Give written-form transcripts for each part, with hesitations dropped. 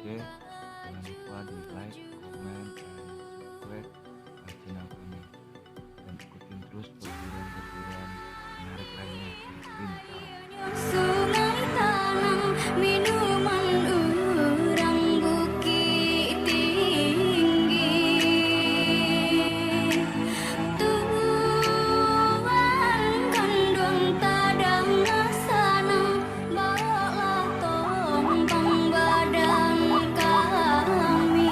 Oke, jangan lupa di like, comment, dan subscribe channel kami, dan ikutin terus perburuan-perburuan menarik lainnya di Bintang. Sungai tanam minuman urang bukit tinggi, Tuhan kandung tadang asana, bawalah tombang badan kami.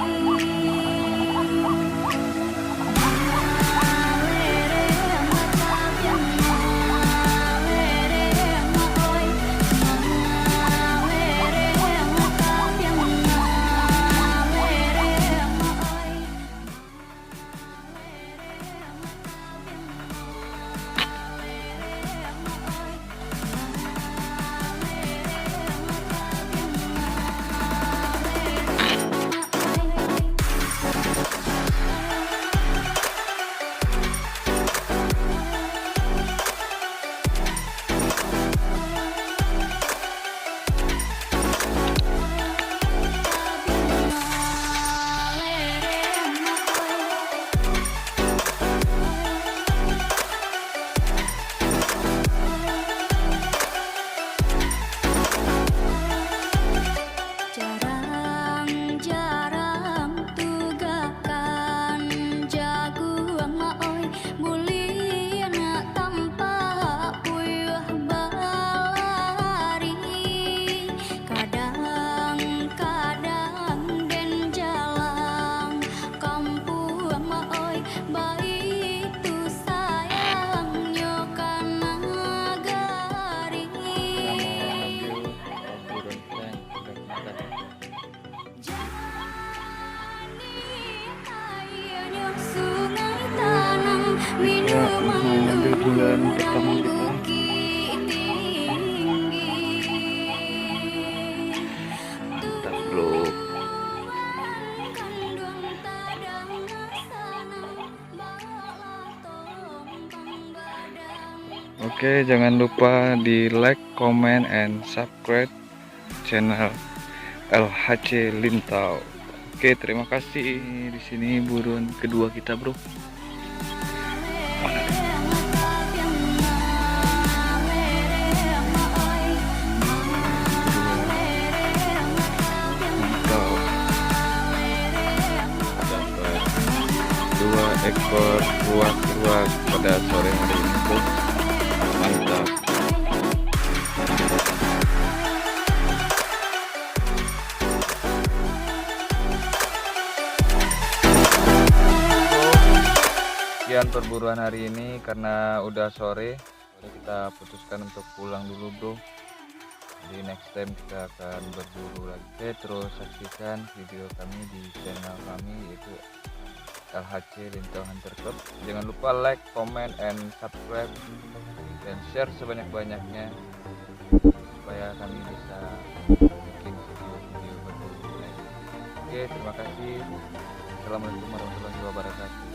Jarang-jarang tugakan jaguang maoi, buliana tanpa puyuh balari. Kadang-kadang den jalang kampung maoi, baik tu sayangnya kana gari. Sungai tanam minuman bulan pertama kita. bukit tinggi, Mantap bro. kandung tadang asana, bawalah tombang badan. Oke, jangan lupa di like, comment, and subscribe channel LHC Lintau. Oke, terima kasih. Di sini buruan kedua kita, bro. Mantap. Dapat 2 ekor ruak-ruak pada sore hari ini, bro. Mantap. Sekian perburuan hari ini, karena udah sore kita putuskan untuk pulang dulu, bro. Jadi next time kita akan berburu lagi. Oke, terus saksikan video kami di channel kami, yaitu LHC Lintau Hunter Club. Jangan lupa like, comment, and subscribe, dan share sebanyak-banyaknya supaya kami bisa bikin video-video berburu lagi. Oke, terima kasih. Assalamualaikum warahmatullahi wabarakatuh.